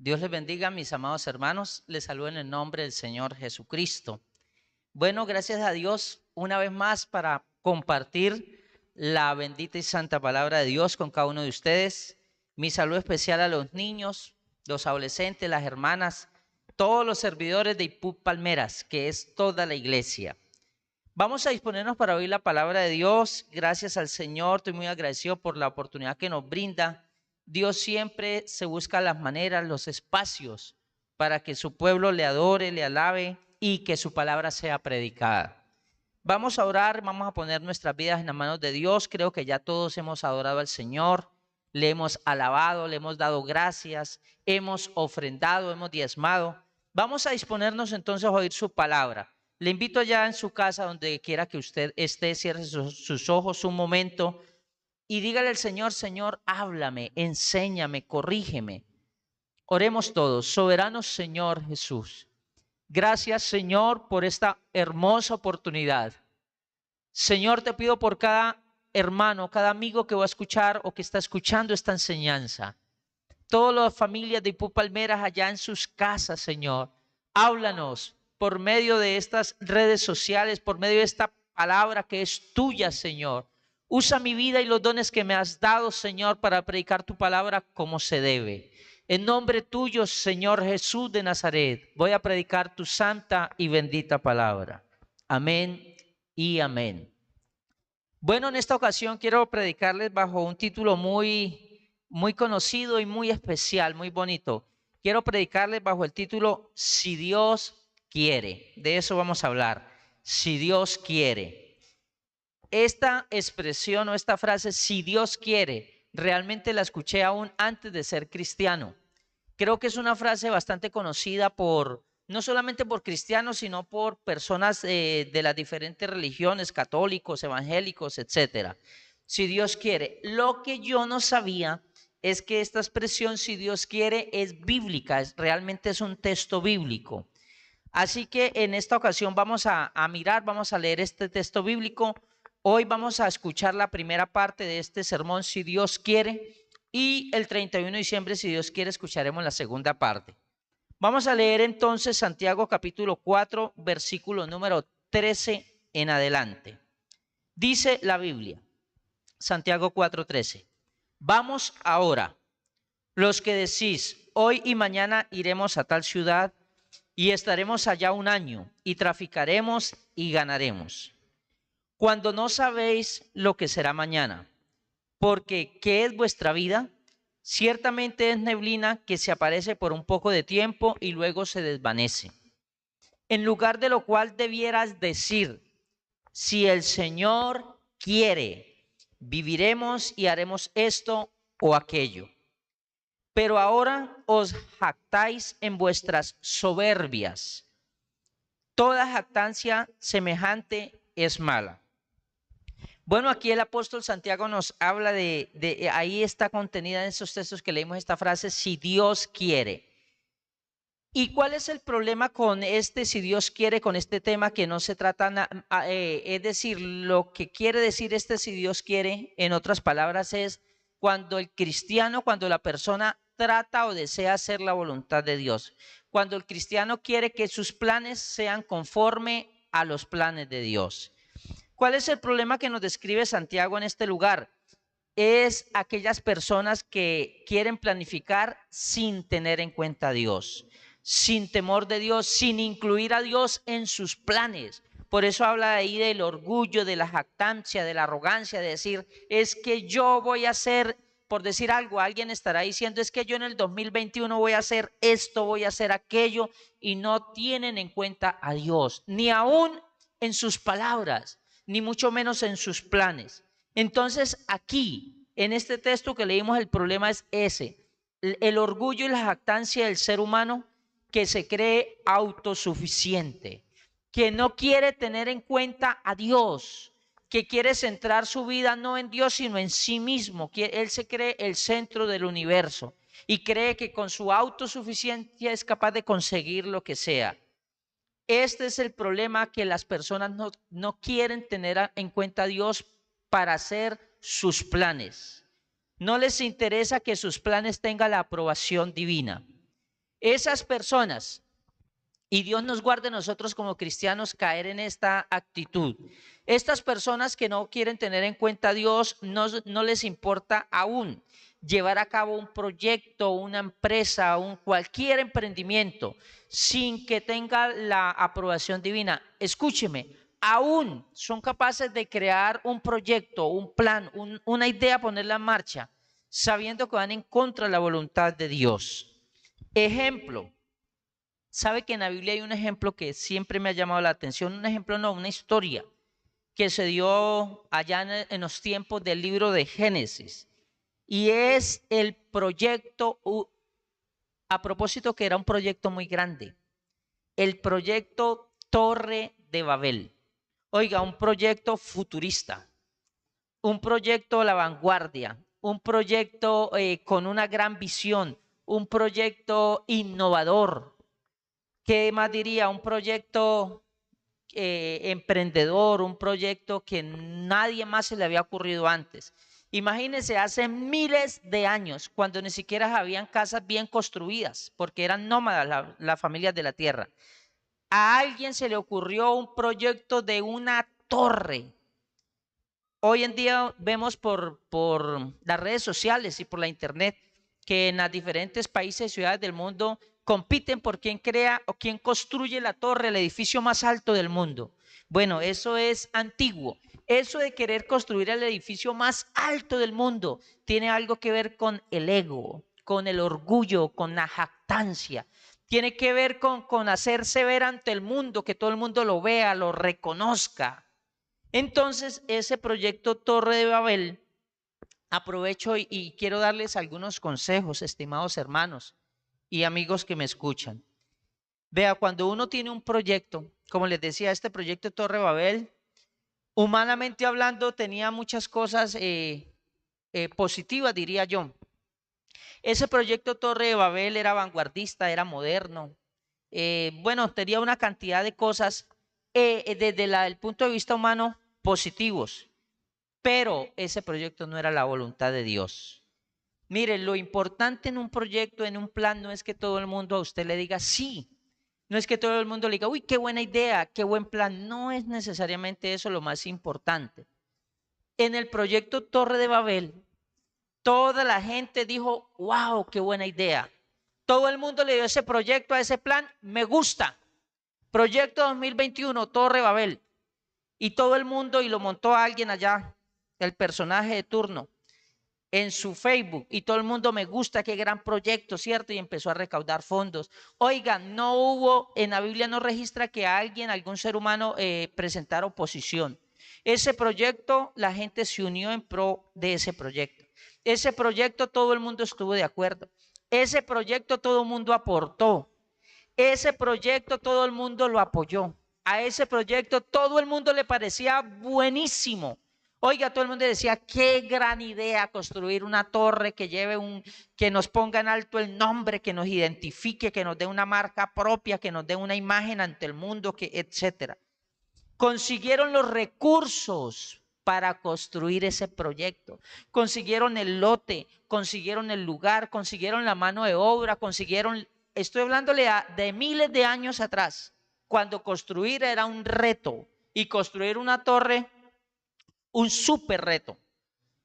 Dios les bendiga, mis amados hermanos. Les saludo en el nombre del Señor Jesucristo. Bueno, gracias a Dios una vez más para compartir la bendita y santa palabra de Dios con cada uno de ustedes. Mi saludo especial a los niños, los adolescentes, las hermanas, todos los servidores de IPUC Palmeras, que es toda la iglesia. Vamos a disponernos para oír la palabra de Dios. Gracias al Señor, estoy muy agradecido por la oportunidad que nos brinda. Dios siempre se busca las maneras, los espacios para que su pueblo le adore, le alabe y que su palabra sea predicada. Vamos a orar, vamos a poner nuestras vidas en las manos de Dios. Creo que ya todos hemos adorado al Señor, le hemos alabado, le hemos dado gracias, hemos ofrendado, hemos diezmado. Vamos a disponernos entonces a oír su palabra. Le invito allá en su casa, donde quiera que usted esté, cierre sus ojos un momento y dígale al Señor: Señor, háblame, enséñame, corrígeme. Oremos todos. Soberano Señor Jesús, gracias, Señor, por esta hermosa oportunidad. Señor, te pido por cada hermano, cada amigo que va a escuchar o que está escuchando esta enseñanza. Todas las familias de IPUC Palmeras allá en sus casas, Señor. Háblanos por medio de estas redes sociales, por medio de esta palabra que es tuya, Señor. Usa mi vida y los dones que me has dado, Señor, para predicar tu palabra como se debe. En nombre tuyo, Señor Jesús de Nazaret, voy a predicar tu santa y bendita palabra. Amén y amén. Bueno, en esta ocasión quiero predicarles bajo un título muy conocido y muy especial, muy bonito. Quiero predicarles bajo el título Si Dios quiere. De eso vamos a hablar. Si Dios quiere. Esta expresión o esta frase, si Dios quiere, realmente la escuché aún antes de ser cristiano. Creo que es una frase bastante conocida no solamente por cristianos, sino por personas de las diferentes religiones, católicos, evangélicos, etcétera. Si Dios quiere. Lo que yo no sabía es que esta expresión, si Dios quiere, es bíblica, realmente es un texto bíblico. Así que en esta ocasión vamos a vamos a leer este texto bíblico. Hoy vamos a escuchar la primera parte de este sermón, si Dios quiere, y el 31 de diciembre, si Dios quiere, escucharemos la segunda parte. Vamos a leer entonces Santiago capítulo 4, versículo número 13 en adelante. Dice la Biblia, Santiago 4:13. Vamos ahora, los que decís, hoy y mañana iremos a tal ciudad y estaremos allá un año y traficaremos y ganaremos, cuando no sabéis lo que será mañana, porque ¿qué es vuestra vida? Ciertamente es neblina que se aparece por un poco de tiempo y luego se desvanece. En lugar de lo cual debieras decir, si el Señor quiere, viviremos y haremos esto o aquello. Pero ahora os jactáis en vuestras soberbias. Toda jactancia semejante es mala. Bueno, aquí el apóstol Santiago nos habla ahí está contenida en esos textos que leímos esta frase, si Dios quiere. ¿Y cuál es el problema con si Dios quiere, con este tema que no se trata, es decir, lo que quiere decir si Dios quiere, en otras palabras, es cuando el cristiano, cuando la persona trata o desea hacer la voluntad de Dios, cuando el cristiano quiere que sus planes sean conforme a los planes de Dios. ¿Cuál es el problema que nos describe Santiago en este lugar? Es aquellas personas que quieren planificar sin tener en cuenta a Dios, sin temor de Dios, sin incluir a Dios en sus planes. Por eso habla ahí del orgullo, de la jactancia, de la arrogancia, de decir, es que yo voy a hacer, por decir algo, alguien estará diciendo, es que yo en el 2021 voy a hacer esto, voy a hacer aquello, y no tienen en cuenta a Dios, ni aún en sus palabras, ni mucho menos en sus planes. Entonces aquí, en este texto que leímos, el problema es ese, el orgullo y la jactancia del ser humano que se cree autosuficiente, que no quiere tener en cuenta a Dios, que quiere centrar su vida no en Dios sino en sí mismo, que él se cree el centro del universo y cree que con su autosuficiencia es capaz de conseguir lo que sea. Este es el problema, que las personas no quieren tener en cuenta a Dios para hacer sus planes. No les interesa que sus planes tengan la aprobación divina. Esas personas, y Dios nos guarde a nosotros como cristianos caer en esta actitud. Estas personas que no quieren tener en cuenta a Dios, no les importa aún llevar a cabo un proyecto, una empresa, cualquier emprendimiento, sin que tenga la aprobación divina. Escúcheme, aún son capaces de crear un proyecto, un plan, una idea, ponerla en marcha, sabiendo que van en contra de la voluntad de Dios. Ejemplo. Sabe que en la Biblia hay un ejemplo que siempre me ha llamado la atención, un ejemplo no, una historia que se dio allá en los tiempos del libro de Génesis. Y es el proyecto, a propósito que era un proyecto muy grande, el proyecto Torre de Babel. Oiga, un proyecto futurista, un proyecto a la vanguardia, un proyecto con una gran visión, un proyecto innovador. ¿Qué más diría? Un proyecto emprendedor, un proyecto que nadie más se le había ocurrido antes. Imagínense, hace miles de años, cuando ni siquiera habían casas bien construidas, porque eran nómadas las familias de la tierra. A alguien se le ocurrió un proyecto de una torre. Hoy en día vemos por las redes sociales y por la internet que en los diferentes países y ciudades del mundo compiten por quién crea o quién construye la torre, el edificio más alto del mundo. Bueno, eso es antiguo. Eso de querer construir el edificio más alto del mundo tiene algo que ver con el ego, con el orgullo, con la jactancia. Tiene que ver con hacerse ver ante el mundo, que todo el mundo lo vea, lo reconozca. Entonces, ese proyecto Torre de Babel, aprovecho y quiero darles algunos consejos, estimados hermanos y amigos que me escuchan. Vea, cuando uno tiene un proyecto, como les decía, este proyecto Torre de Babel, humanamente hablando, tenía muchas cosas positivas, diría yo. Ese proyecto Torre de Babel era vanguardista, era moderno. Bueno, tenía una cantidad de cosas desde el punto de vista humano positivos, pero ese proyecto no era la voluntad de Dios. Mire, lo importante en un proyecto, en un plan, no es que todo el mundo a usted le diga sí, no es que todo el mundo le diga, uy, qué buena idea, qué buen plan, no es necesariamente eso lo más importante. En el proyecto Torre de Babel, toda la gente dijo, wow, qué buena idea. Todo el mundo le dio ese proyecto, a ese plan, me gusta. Proyecto 2021, Torre Babel. Y todo el mundo, y lo montó alguien allá, el personaje de turno, en su Facebook, y todo el mundo me gusta, qué gran proyecto, ¿cierto? Y empezó a recaudar fondos. Oigan, no hubo, en la Biblia no registra que alguien, algún ser humano presentara oposición. Ese proyecto, la gente se unió en pro de ese proyecto. Ese proyecto todo el mundo estuvo de acuerdo. Ese proyecto todo el mundo aportó. Ese proyecto todo el mundo lo apoyó. A ese proyecto todo el mundo le parecía buenísimo. Oiga, todo el mundo decía, qué gran idea construir una torre que que nos ponga en alto el nombre, que nos identifique, que nos dé una marca propia, que nos dé una imagen ante el mundo, etcétera. Consiguieron los recursos para construir ese proyecto. Consiguieron el lote, consiguieron el lugar, consiguieron la mano de obra, estoy hablándole de miles de años atrás, cuando construir era un reto y construir una torre, un súper reto.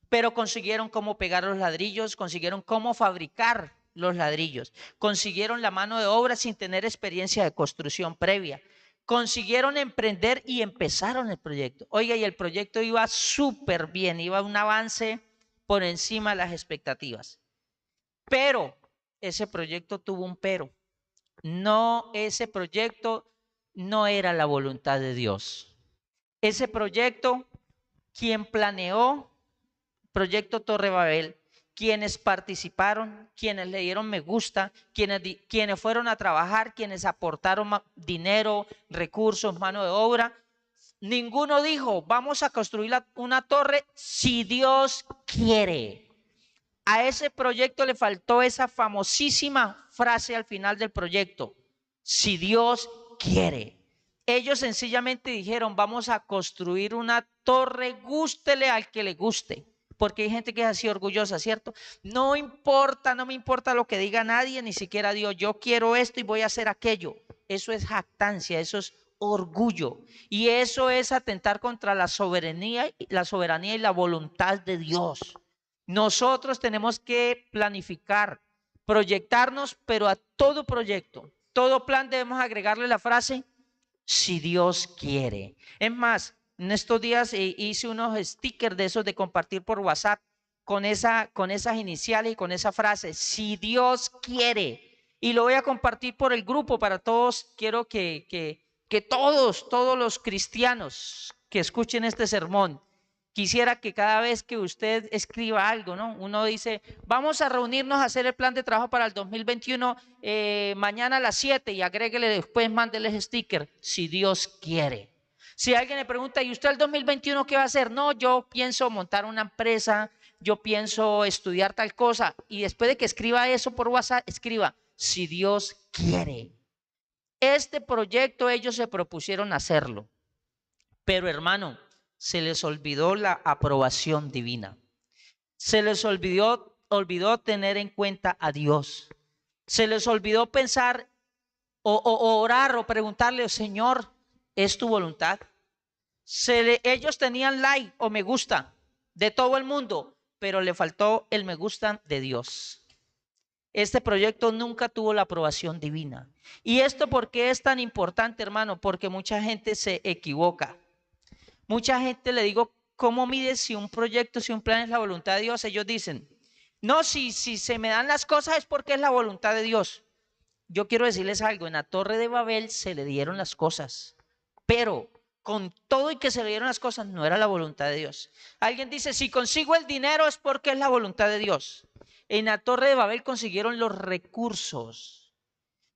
Pero consiguieron cómo pegar los ladrillos, consiguieron cómo fabricar los ladrillos, consiguieron la mano de obra sin tener experiencia de construcción previa. Consiguieron emprender y empezaron el proyecto. Oiga, y el proyecto iba súper bien, iba un avance por encima de las expectativas. Pero ese proyecto tuvo un pero. No, ese proyecto no era la voluntad de Dios. Ese proyecto, quien planeó Proyecto Torre Babel, quienes participaron, quienes le dieron me gusta, quienes fueron a trabajar, quienes aportaron dinero, recursos, mano de obra, ninguno dijo, vamos a construir una torre si Dios quiere. A ese proyecto le faltó esa famosísima frase al final del proyecto, si Dios quiere. Ellos sencillamente dijeron, vamos a construir una torre, gústele al que le guste. Porque hay gente que es así orgullosa, ¿cierto? No importa, no me importa lo que diga nadie, ni siquiera Dios. Yo quiero esto y voy a hacer aquello. Eso es jactancia, eso es orgullo. Y eso es atentar contra la soberanía y la voluntad de Dios. Nosotros tenemos que planificar, proyectarnos, pero a todo proyecto, todo plan debemos agregarle la frase, si Dios quiere. Es más, en estos días hice unos stickers de esos de compartir por WhatsApp con esas iniciales y con esa frase, si Dios quiere. Y lo voy a compartir por el grupo para todos. Quiero que todos los cristianos que escuchen este sermón, quisiera que cada vez que usted escriba algo, ¿no? Uno dice, vamos a reunirnos a hacer el plan de trabajo para el 2021 mañana a las 7 y agréguele después, mándele sticker, si Dios quiere. Si alguien le pregunta, ¿y usted el 2021 qué va a hacer? No, yo pienso montar una empresa, yo pienso estudiar tal cosa. Y después de que escriba eso por WhatsApp, escriba, si Dios quiere. Este proyecto ellos se propusieron hacerlo. Pero hermano, se les olvidó la aprobación divina. Se les olvidó tener en cuenta a Dios. Se les olvidó pensar o orar o preguntarle, Señor, ¿es tu voluntad? Ellos tenían like o me gusta de todo el mundo, pero le faltó el me gusta de Dios. Este proyecto nunca tuvo la aprobación divina. ¿Y esto por qué es tan importante, hermano? Porque mucha gente se equivoca. Mucha gente le digo, ¿cómo mides si un proyecto, si un plan es la voluntad de Dios? Ellos dicen, no, si se me dan las cosas es porque es la voluntad de Dios. Yo quiero decirles algo, en la Torre de Babel se le dieron las cosas, pero con todo y que se le dieron las cosas no era la voluntad de Dios. Alguien dice, si consigo el dinero es porque es la voluntad de Dios. En la Torre de Babel consiguieron los recursos.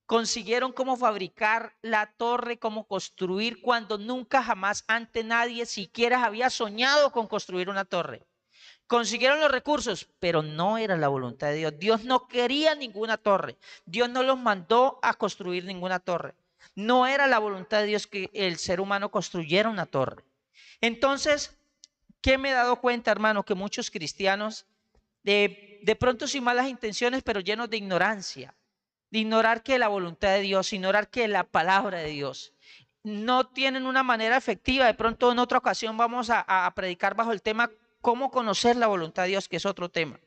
Consiguieron cómo fabricar la torre, cómo construir cuando nunca jamás antes nadie siquiera había soñado con construir una torre. Consiguieron los recursos, pero no era la voluntad de Dios. Dios no quería ninguna torre. Dios no los mandó a construir ninguna torre. No era la voluntad de Dios que el ser humano construyera una torre. Entonces, ¿qué me he dado cuenta, hermano? Que muchos cristianos, de pronto sin malas intenciones, pero llenos de ignorancia, de ignorar que la voluntad de Dios, ignorar que la palabra de Dios, no tienen una manera efectiva. De pronto en otra ocasión vamos a predicar bajo el tema cómo conocer la voluntad de Dios, que es otro tema.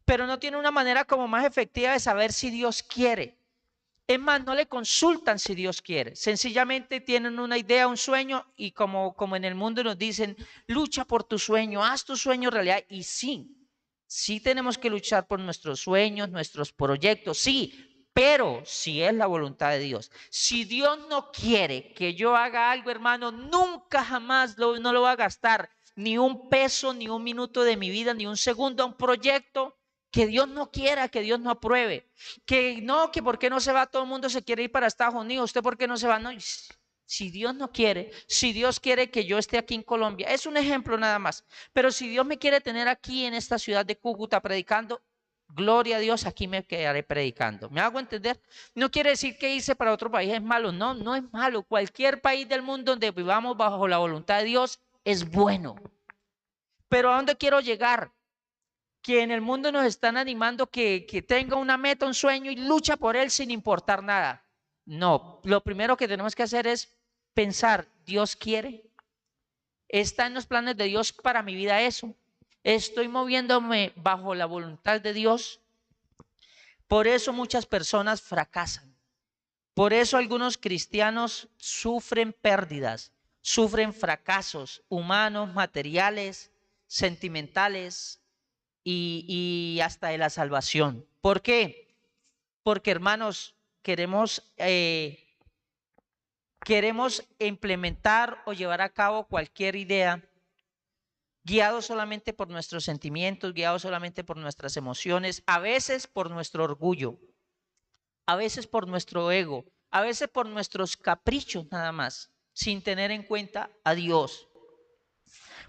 Pero no tienen una manera como más efectiva de saber si Dios quiere. Es más, no le consultan si Dios quiere. Sencillamente tienen una idea, un sueño y como en el mundo nos dicen, lucha por tu sueño, haz tu sueño realidad. Y sí tenemos que luchar por nuestros sueños, nuestros proyectos, sí. Pero si es la voluntad de Dios, si Dios no quiere que yo haga algo, hermano, nunca jamás no lo va a gastar ni un peso, ni un minuto de mi vida, ni un segundo a un proyecto que Dios no quiera, que Dios no apruebe. Que no, que por qué no se va, todo el mundo se quiere ir para Estados Unidos, usted por qué no se va. No, si Dios no quiere, si Dios quiere que yo esté aquí en Colombia, es un ejemplo nada más. Pero si Dios me quiere tener aquí en esta ciudad de Cúcuta predicando, gloria a Dios, aquí me quedaré predicando. ¿Me hago entender? No quiere decir que irse para otro país es malo. No, no es malo. Cualquier país del mundo donde vivamos bajo la voluntad de Dios es bueno. Pero ¿a dónde quiero llegar? Que en el mundo nos están animando que tenga una meta, un sueño y lucha por él sin importar nada. No, lo primero que tenemos que hacer es pensar, ¿Dios quiere? ¿Está en los planes de Dios para mi vida eso? ¿Estoy moviéndome bajo la voluntad de Dios? Por eso muchas personas fracasan. Por eso algunos cristianos sufren pérdidas, sufren fracasos humanos, materiales, sentimentales y hasta de la salvación. ¿Por qué? Porque, hermanos, queremos implementar o llevar a cabo cualquier idea guiados solamente por nuestros sentimientos, guiados solamente por nuestras emociones, a veces por nuestro orgullo, a veces por nuestro ego, a veces por nuestros caprichos nada más, sin tener en cuenta a Dios.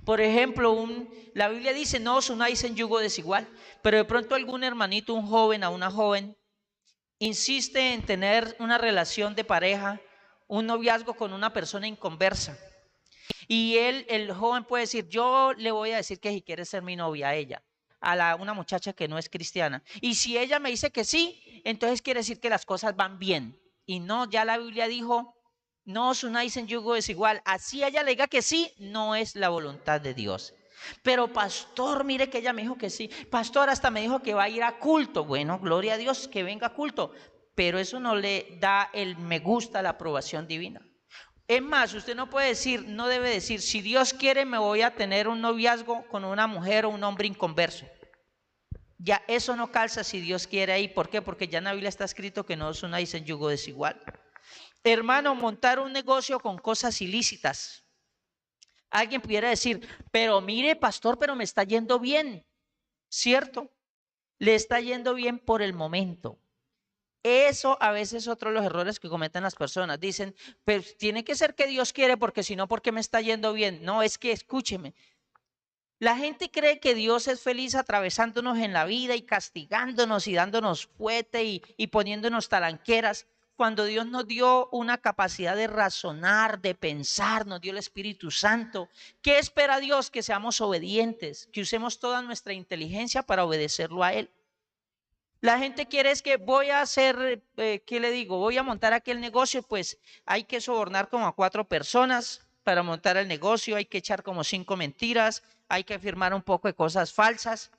Por ejemplo, la Biblia dice, no os unáis en yugo desigual, pero de pronto algún hermanito, un joven o una joven, insiste en tener una relación de pareja, un noviazgo con una persona inconversa. Y el joven puede decir, yo le voy a decir que si quiere ser mi novia a ella, una muchacha que no es cristiana. Y si ella me dice que sí, entonces quiere decir que las cosas van bien. Y no, ya la Biblia dijo, no os unáis en yugo desigual. Así ella le diga que sí, no es la voluntad de Dios. Pero pastor, mire que ella me dijo que sí. Pastor, hasta me dijo que va a ir a culto. Bueno, gloria a Dios, que venga a culto. Pero eso no le da el me gusta, la aprobación divina. Es más, usted no puede decir, no debe decir, si Dios quiere me voy a tener un noviazgo con una mujer o un hombre inconverso. Ya eso no calza si Dios quiere ahí. ¿Por qué? Porque ya en la Biblia está escrito que no os unáis en yugo desigual. Hermano, montar un negocio con cosas ilícitas. Alguien pudiera decir, pero mire, pastor, pero me está yendo bien. ¿Cierto? Le está yendo bien por el momento. Eso a veces es otro de los errores que cometen las personas. Dicen, pues tiene que ser que Dios quiere, porque si no, ¿por qué me está yendo bien? No, es que escúcheme. La gente cree que Dios es feliz atravesándonos en la vida y castigándonos y dándonos fuete y poniéndonos talanqueras, cuando Dios nos dio una capacidad de razonar, de pensar, nos dio el Espíritu Santo. ¿Qué espera Dios? Que seamos obedientes, que usemos toda nuestra inteligencia para obedecerlo a Él. La gente quiere es que voy a hacer, ¿qué le digo? Voy a montar aquel negocio, pues hay que sobornar como a 4 personas para montar el negocio, hay que echar como 5 mentiras, hay que firmar un poco de cosas falsas.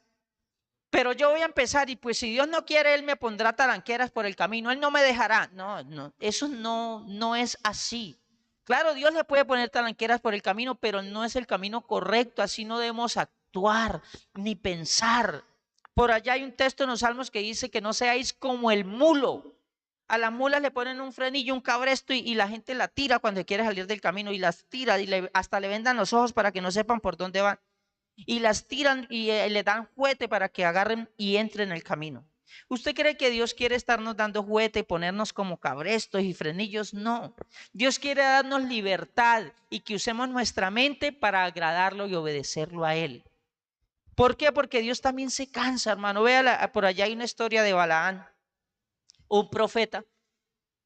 Pero yo voy a empezar y pues si Dios no quiere, Él me pondrá talanqueras por el camino, Él no me dejará. No, eso no es así. Claro, Dios le puede poner talanqueras por el camino, pero no es el camino correcto, así no debemos actuar ni pensar. Por allá hay un texto en los Salmos que dice que no seáis como el mulo. A las mulas le ponen un frenillo, un cabresto y la gente la tira cuando quiere salir del camino y las tira y hasta le vendan los ojos para que no sepan por dónde van. Y las tiran y le dan juguete para que agarren y entren en el camino. ¿Usted cree que Dios quiere estarnos dando juguete y ponernos como cabrestos y frenillos? No. Dios quiere darnos libertad y que usemos nuestra mente para agradarlo y obedecerlo a Él. ¿Por qué? Porque Dios también se cansa, hermano. Vea, por allá hay una historia de Balaán, un profeta,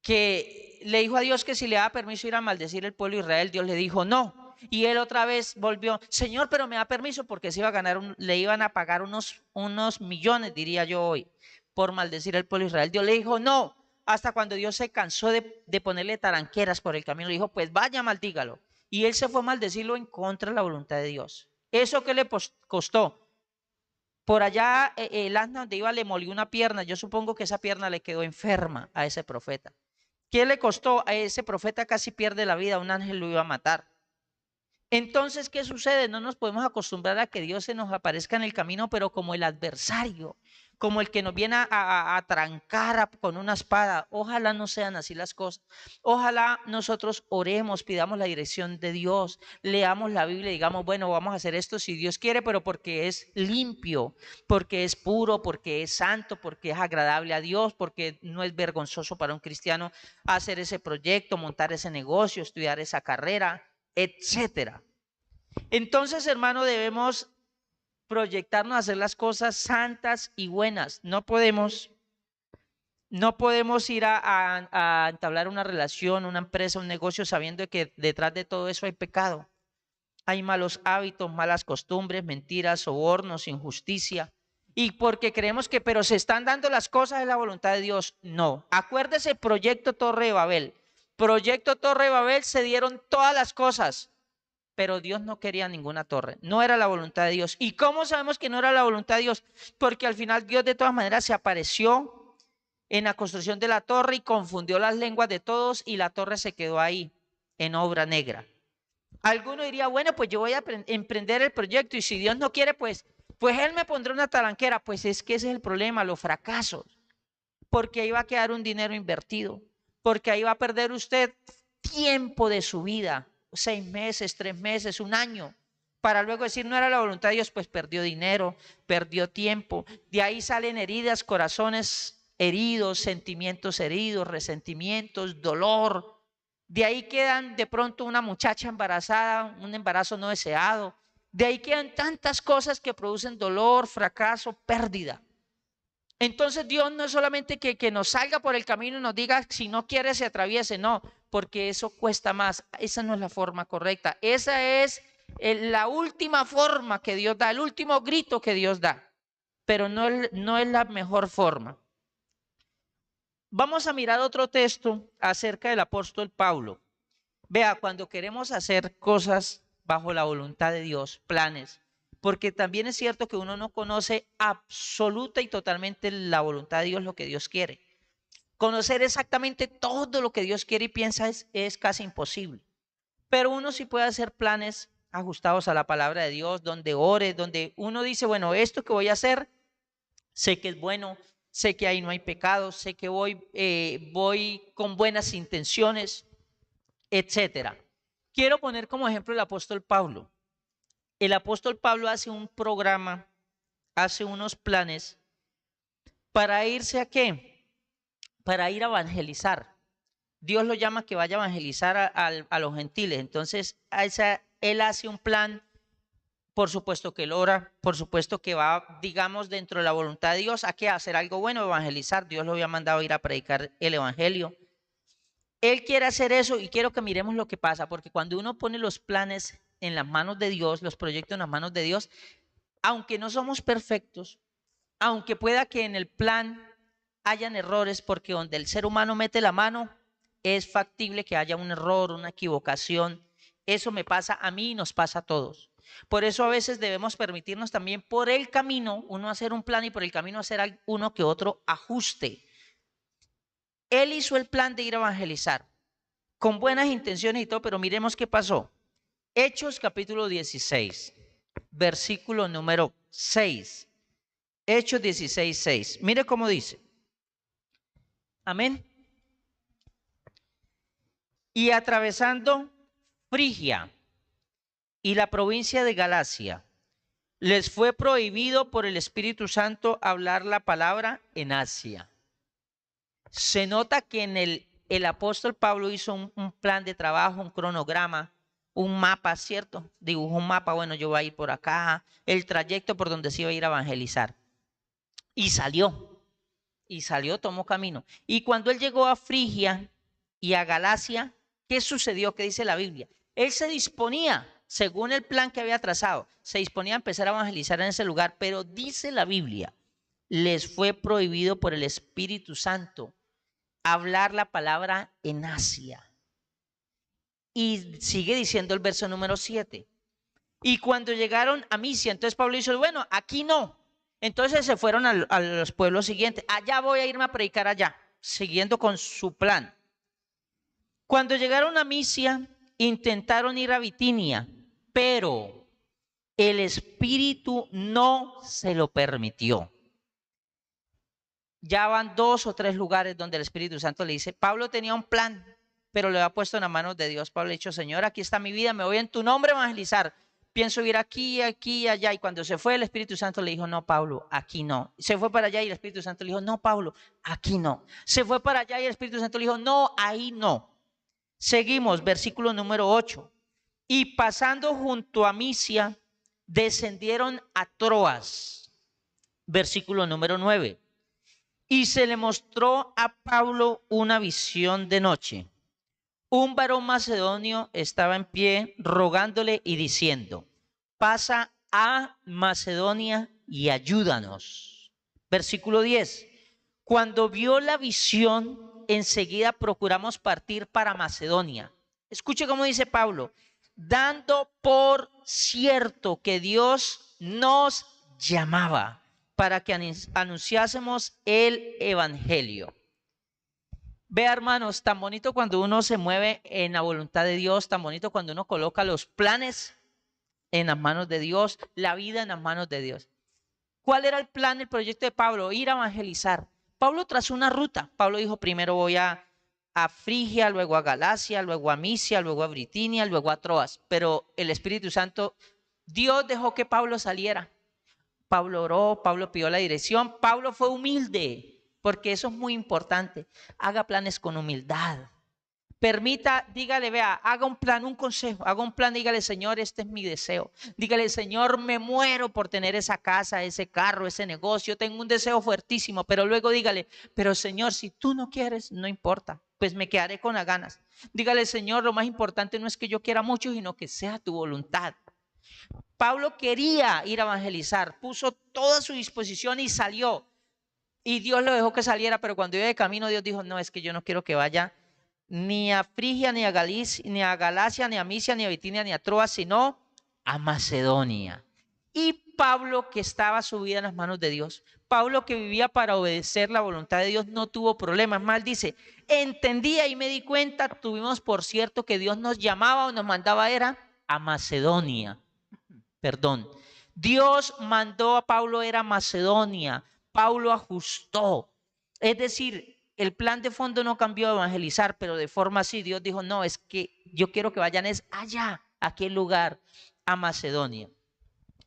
que le dijo a Dios que si le daba permiso ir a maldecir el pueblo de Israel, Dios le dijo no. Y él otra vez volvió, Señor, pero me da permiso porque se iba a ganar, le iban a pagar unos millones, diría yo hoy, por maldecir al pueblo de Israel. Dios le dijo no, hasta cuando Dios se cansó de ponerle taranqueras por el camino, le dijo, pues vaya, maldígalo. Y él se fue a maldecirlo en contra de la voluntad de Dios. ¿Eso qué le costó? Por allá el asno donde iba le molió una pierna. Yo supongo que esa pierna le quedó enferma a ese profeta. ¿Qué le costó? A ese profeta casi pierde la vida. Un ángel lo iba a matar. Entonces, ¿qué sucede? No nos podemos acostumbrar a que Dios se nos aparezca en el camino, pero como el adversario, como el que nos viene a trancar con una espada. Ojalá no sean así las cosas. Ojalá nosotros oremos, pidamos la dirección de Dios, leamos la Biblia y digamos, bueno, vamos a hacer esto si Dios quiere, pero porque es limpio, porque es puro, porque es santo, porque es agradable a Dios, porque no es vergonzoso para un cristiano hacer ese proyecto, montar ese negocio, estudiar esa carrera, etcétera. Entonces, hermano, debemos proyectarnos a hacer las cosas santas y buenas. No podemos ir a entablar una relación, una empresa, un negocio sabiendo que detrás de todo eso hay pecado. Hay malos hábitos, malas costumbres, mentiras, sobornos, injusticia. Y porque creemos que, pero se están dando las cosas de la voluntad de Dios. No. Acuérdese, proyecto Torre de Babel. Proyecto Torre de Babel se dieron todas las cosas, pero Dios no quería ninguna torre, no era la voluntad de Dios. ¿Y cómo sabemos que no era la voluntad de Dios? Porque al final Dios de todas maneras se apareció en la construcción de la torre y confundió las lenguas de todos y la torre se quedó ahí, en obra negra. Alguno diría, bueno, pues yo voy a emprender el proyecto y si Dios no quiere, pues Él me pondrá una talanquera. Pues es que ese es el problema, los fracasos, porque ahí va a quedar un dinero invertido, porque ahí va a perder usted tiempo de su vida, 6 meses, 3 meses, un año, para luego decir no era la voluntad de Dios, pues perdió dinero, perdió tiempo. De ahí salen heridas, corazones heridos, sentimientos heridos, resentimientos, dolor. De ahí quedan de pronto una muchacha embarazada, un embarazo no deseado. De ahí quedan tantas cosas que producen dolor, fracaso, pérdida. Entonces Dios no es solamente que nos salga por el camino y nos diga si no quiere se atraviese, no. porque eso cuesta más. Esa no es la forma correcta. Esa es la última forma que Dios da, el último grito que Dios da, pero no es la mejor forma. Vamos a mirar otro texto acerca del apóstol Pablo. Vea, cuando queremos hacer cosas bajo la voluntad de Dios, planes, porque también es cierto que uno no conoce absoluta y totalmente la voluntad de Dios, lo que Dios quiere. Conocer exactamente todo lo que Dios quiere y piensa es casi imposible. Pero uno sí puede hacer planes ajustados a la palabra de Dios, donde ore, donde uno dice, bueno, esto que voy a hacer, sé que es bueno, sé que ahí no hay pecado, sé que voy con buenas intenciones, etcétera. Quiero poner como ejemplo el apóstol Pablo. El apóstol Pablo hace un programa, hace unos planes para irse ¿a qué? Para ir a evangelizar. Dios lo llama que vaya a evangelizar a los gentiles. Entonces, él hace un plan, por supuesto que él ora, por supuesto que va, digamos, dentro de la voluntad de Dios, ¿a qué? Hacer algo bueno, evangelizar. Dios lo había mandado a ir a predicar el evangelio. Él quiere hacer eso y quiero que miremos lo que pasa, porque cuando uno pone los planes en las manos de Dios, los proyectos en las manos de Dios, aunque no somos perfectos, aunque pueda que en el plan hayan errores, porque donde el ser humano mete la mano, es factible que haya un error, una equivocación. Eso me pasa a mí y nos pasa a todos. Por eso a veces debemos permitirnos también por el camino, uno hacer un plan y por el camino hacer uno que otro ajuste. Él hizo el plan de ir a evangelizar con buenas intenciones y todo, pero miremos qué pasó. Hechos capítulo 16, versículo número 6. Hechos 16, 6. Mire cómo dice. Amén. Y atravesando Frigia y la provincia de Galacia, les fue prohibido por el Espíritu Santo hablar la palabra en Asia. Se nota que en el apóstol Pablo hizo un plan de trabajo, un cronograma, un mapa, ¿cierto? Dibujó un mapa, bueno, yo voy a ir por acá, el trayecto por donde se iba a ir a evangelizar. Y salió, tomó camino. Y cuando él llegó a Frigia y a Galacia, ¿qué sucedió? ¿Qué dice la Biblia? Él se disponía, según el plan que había trazado, se disponía a empezar a evangelizar en ese lugar, pero dice la Biblia, les fue prohibido por el Espíritu Santo hablar la palabra en Asia. Y sigue diciendo el verso número 7. Y cuando llegaron a Misia, entonces Pablo dice, bueno, aquí no. Entonces se fueron a los pueblos siguientes. Allá voy a irme a predicar allá, siguiendo con su plan. Cuando llegaron a Misia, intentaron ir a Bitinia, pero el Espíritu no se lo permitió. Ya van 2 o 3 lugares donde el Espíritu Santo le dice, Pablo tenía un plan, pero lo ha puesto en las manos de Dios. Pablo le ha dicho, Señor, aquí está mi vida, me voy en tu nombre a evangelizar. Pienso ir aquí, aquí, allá. Y cuando se fue, el Espíritu Santo le dijo, no, Pablo, aquí no. Se fue para allá y el Espíritu Santo le dijo, no, Pablo, aquí no. Se fue para allá y el Espíritu Santo le dijo, no, ahí no. Seguimos, versículo número 8. Y pasando junto a Misia, descendieron a Troas. Versículo número 9. Y se le mostró a Pablo una visión de noche. Un varón macedonio estaba en pie rogándole y diciendo, pasa a Macedonia y ayúdanos. Versículo 10. Cuando vio la visión, enseguida procuramos partir para Macedonia. Escuche cómo dice Pablo, dando por cierto que Dios nos llamaba para que anunciásemos el evangelio. Vea, hermanos, tan bonito cuando uno se mueve en la voluntad de Dios, tan bonito cuando uno coloca los planes en las manos de Dios, la vida en las manos de Dios. ¿Cuál era el plan, el proyecto de Pablo? Ir a evangelizar. Pablo trazó una ruta. Pablo dijo, primero voy a Frigia, luego a Galacia, luego a Misia, luego a Bitinia, luego a Troas. Pero el Espíritu Santo, Dios dejó que Pablo saliera. Pablo oró, Pablo pidió la dirección, Pablo fue humilde, porque eso es muy importante. Haga planes con humildad. Permita, dígale, vea, haga un plan, un consejo, haga un plan, dígale, Señor, este es mi deseo. Dígale, Señor, me muero por tener esa casa, ese carro, ese negocio. Tengo un deseo fuertísimo, pero luego dígale, pero Señor, si tú no quieres, no importa, pues me quedaré con las ganas. Dígale, Señor, lo más importante no es que yo quiera mucho, sino que sea tu voluntad. Pablo quería ir a evangelizar, puso toda su disposición y salió. Y Dios lo dejó que saliera, pero cuando iba de camino, Dios dijo, no, es que yo no quiero que vaya ni a Frigia, ni a Galicia, ni a Galacia, ni a Misia, ni a Bitinia, ni a Troas, sino a Macedonia. Y Pablo, que estaba su vida en las manos de Dios, Pablo, que vivía para obedecer la voluntad de Dios, no tuvo problemas. Mal dice, entendía y me di cuenta, tuvimos por cierto que Dios nos llamaba o nos mandaba era a Macedonia. Perdón. Dios mandó a Pablo era Macedonia. Pablo ajustó. Es decir, el plan de fondo no cambió a evangelizar, pero de forma así Dios dijo, no, es que yo quiero que vayan es allá, a aquel lugar, a Macedonia.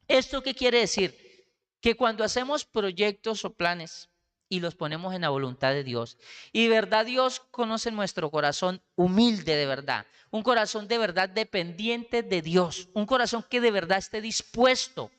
¿Esto qué quiere decir? Que cuando hacemos proyectos o planes y los ponemos en la voluntad de Dios, y de verdad Dios conoce nuestro corazón humilde de verdad, un corazón de verdad dependiente de Dios, un corazón que de verdad esté dispuesto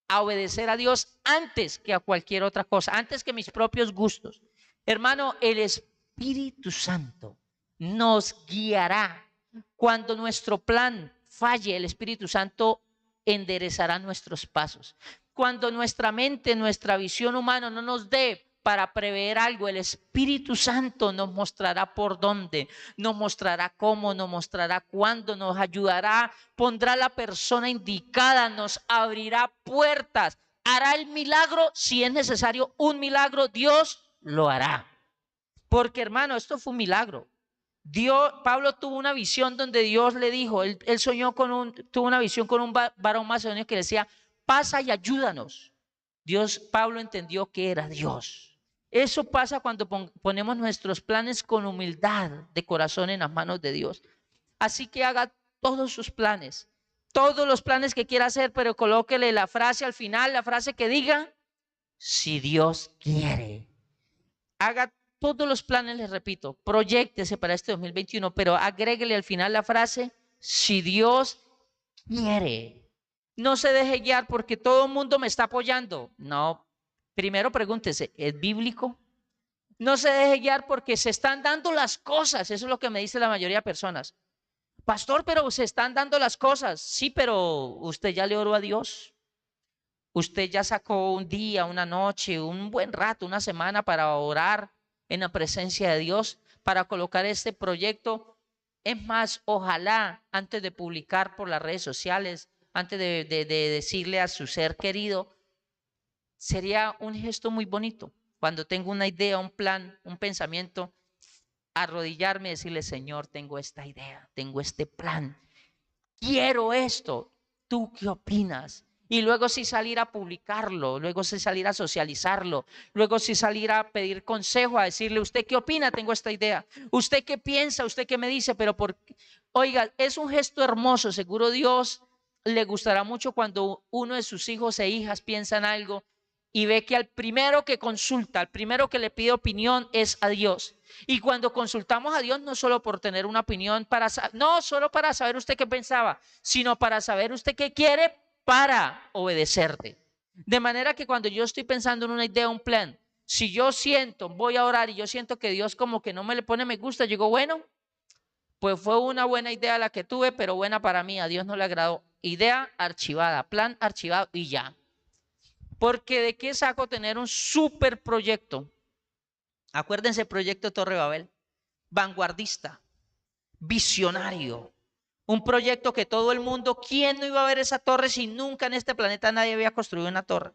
a obedecer a Dios antes que a cualquier otra cosa, antes que mis propios gustos. Hermano, el Espíritu Santo nos guiará. Cuando nuestro plan falle, el Espíritu Santo enderezará nuestros pasos. Cuando nuestra mente, nuestra visión humana no nos dé para prever algo, el Espíritu Santo nos mostrará por dónde, nos mostrará cómo, nos mostrará cuándo, nos ayudará, pondrá la persona indicada, nos abrirá puertas, hará el milagro. Si es necesario un milagro, Dios lo hará. Porque hermano, esto fue un milagro. Pablo tuvo una visión donde Dios le dijo, él soñó tuvo una visión con un varón macedonio que le decía, pasa y ayúdanos. Pablo entendió que era Dios. Eso pasa cuando ponemos nuestros planes con humildad de corazón en las manos de Dios. Así que haga todos sus planes, todos los planes que quiera hacer, pero colóquele la frase al final, la frase que diga, si Dios quiere. Haga todos los planes, les repito, proyéctese para este 2021, pero agréguele al final la frase, si Dios quiere. No se deje guiar porque todo el mundo me está apoyando. No, primero pregúntese, ¿es bíblico? No se deje guiar porque se están dando las cosas. Eso es lo que me dice la mayoría de personas. Pastor, pero se están dando las cosas. Sí, pero usted ya le oró a Dios. Usted ya sacó un día, una noche, un buen rato, una semana para orar en la presencia de Dios, para colocar este proyecto. Es más, ojalá antes de publicar por las redes sociales, antes de decirle a su ser querido, sería un gesto muy bonito. Cuando tengo una idea, un plan, un pensamiento, arrodillarme y decirle, Señor, tengo esta idea, tengo este plan, quiero esto, ¿tú qué opinas? Y luego sí salir a publicarlo, luego sí salir a socializarlo, luego sí salir a pedir consejo, a decirle, ¿usted qué opina? Tengo esta idea. ¿Usted qué piensa? ¿Usted qué me dice? Pero oiga, es un gesto hermoso, seguro Dios le gustará mucho cuando uno de sus hijos e hijas piensan algo y ve que al primero que consulta, al primero que le pide opinión es a Dios. Y cuando consultamos a Dios, no solo por tener una opinión, no solo para saber usted qué pensaba, sino para saber usted qué quiere para obedecerte. De manera que cuando yo estoy pensando en una idea, un plan, si yo siento, voy a orar y yo siento que Dios como que no me le pone me gusta, yo digo, bueno, pues fue una buena idea la que tuve, pero buena para mí, a Dios no le agradó. Idea archivada, plan archivado y ya. Porque ¿de qué saco tener un super proyecto? Acuérdense, proyecto Torre Babel, vanguardista, visionario, un proyecto que todo el mundo, ¿quién no iba a ver esa torre si nunca en este planeta nadie había construido una torre?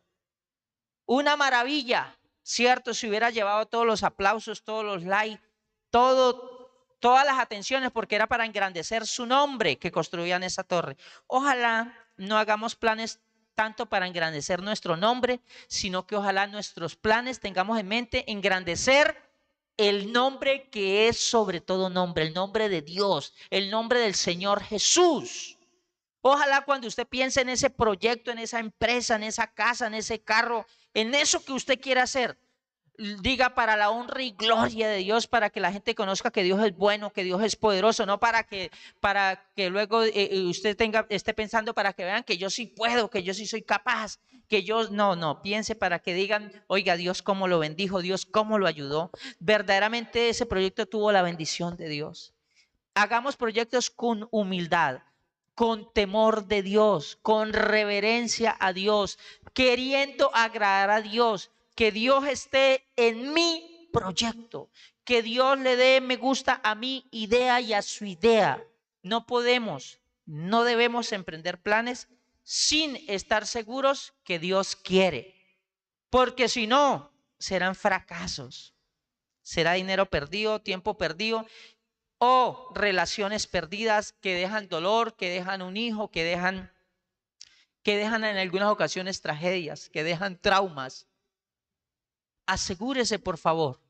Una maravilla, ¿cierto? Si hubiera llevado todos los aplausos, todos los likes, todas las atenciones, porque era para engrandecer su nombre que construían esa torre. Ojalá no hagamos planes tanto para engrandecer nuestro nombre, sino que ojalá nuestros planes tengamos en mente engrandecer el nombre que es sobre todo nombre, el nombre de Dios, el nombre del Señor Jesús. Ojalá cuando usted piense en ese proyecto, en esa empresa, en esa casa, en ese carro, en eso que usted quiera hacer, diga para la honra y gloria de Dios, para que la gente conozca que Dios es bueno, que Dios es poderoso, no para que luego usted esté pensando para que vean que yo sí puedo, que yo sí soy capaz, que yo no, piense para que digan, oiga, Dios cómo lo bendijo, Dios cómo lo ayudó. Verdaderamente ese proyecto tuvo la bendición de Dios. Hagamos proyectos con humildad, con temor de Dios, con reverencia a Dios, queriendo agradar a Dios, que Dios esté en mi proyecto, que Dios le dé me gusta a mi idea y a su idea. No debemos emprender planes sin estar seguros que Dios quiere, porque si no, serán fracasos, será dinero perdido, tiempo perdido o relaciones perdidas que dejan dolor, que dejan un hijo, que dejan en algunas ocasiones tragedias, que dejan traumas. Asegúrese, por favor,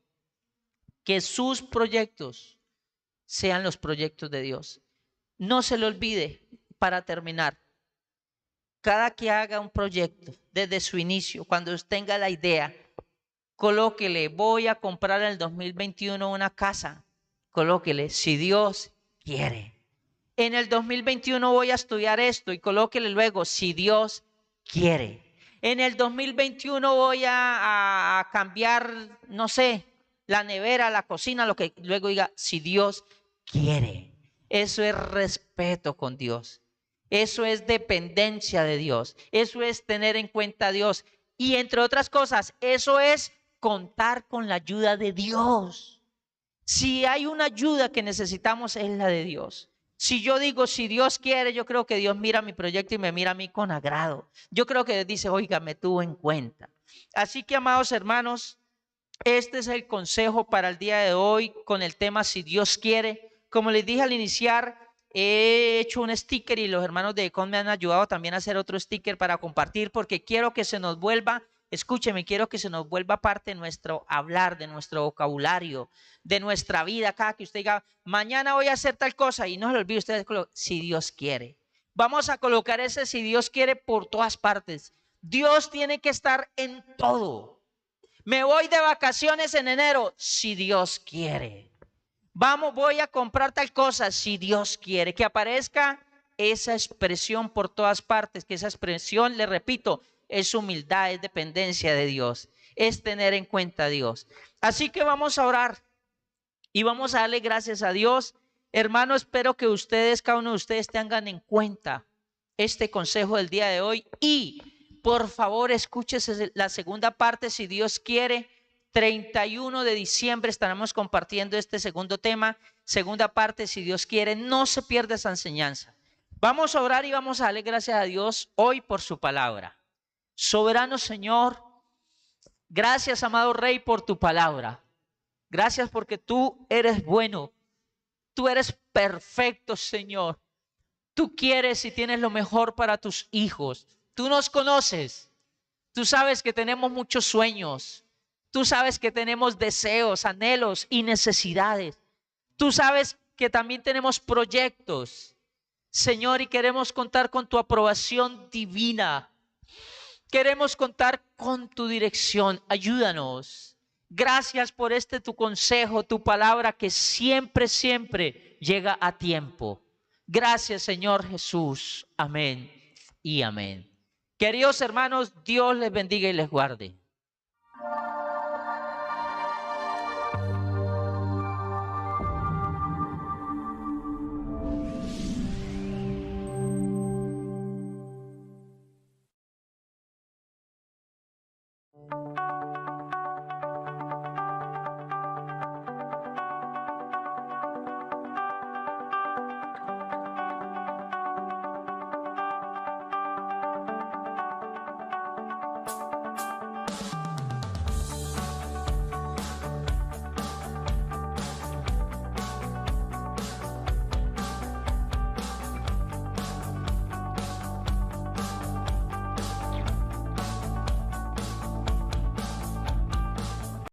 que sus proyectos sean los proyectos de Dios. No se le olvide, para terminar, cada que haga un proyecto, desde su inicio, cuando tenga la idea, colóquele, voy a comprar en el 2021 una casa. Colóquele, si Dios quiere. En el 2021 voy a estudiar esto y colóquele luego, si Dios quiere. En el 2021 voy a cambiar, no sé, la nevera, la cocina, lo que luego diga, si Dios quiere. Eso es respeto con Dios. Eso es dependencia de Dios. Eso es tener en cuenta a Dios. Y entre otras cosas, eso es contar con la ayuda de Dios. Si hay una ayuda que necesitamos es la de Dios. Si yo digo, si Dios quiere, yo creo que Dios mira mi proyecto y me mira a mí con agrado. Yo creo que Dios dice, oiga, me tuvo en cuenta. Así que, amados hermanos, este es el consejo para el día de hoy con el tema si Dios quiere. Como les dije al iniciar, he hecho un sticker y los hermanos de Econ me han ayudado también a hacer otro sticker para compartir porque quiero que se nos vuelva, escúcheme, quiero que se nos vuelva parte de nuestro hablar, de nuestro vocabulario, de nuestra vida. Cada que usted diga, mañana voy a hacer tal cosa y no se le olvide usted, si Dios quiere. Vamos a colocar ese si Dios quiere por todas partes. Dios tiene que estar en todo. Me voy de vacaciones en enero, si Dios quiere. Voy a comprar tal cosa, si Dios quiere. Que aparezca esa expresión por todas partes, que esa expresión, le repito, es humildad, es dependencia de Dios, es tener en cuenta a Dios. Así que vamos a orar y vamos a darle gracias a Dios. Hermano, espero que ustedes, cada uno de ustedes tengan en cuenta este consejo del día de hoy y por favor escúchese la segunda parte, si Dios quiere. 31 de diciembre estaremos compartiendo este segundo tema, segunda parte, si Dios quiere. No se pierda esa enseñanza. Vamos a orar y vamos a darle gracias a Dios hoy por su palabra. Soberano Señor, gracias, amado Rey, por tu palabra. Gracias porque tú eres bueno. Tú eres perfecto, Señor. Tú quieres y tienes lo mejor para tus hijos. Tú nos conoces. Tú sabes que tenemos muchos sueños. Tú sabes que tenemos deseos, anhelos y necesidades. Tú sabes que también tenemos proyectos, Señor, y queremos contar con tu aprobación divina. Queremos contar con tu dirección. Ayúdanos. Gracias por tu consejo, tu palabra que siempre, siempre llega a tiempo. Gracias, Señor Jesús. Amén y amén. Queridos hermanos, Dios les bendiga y les guarde.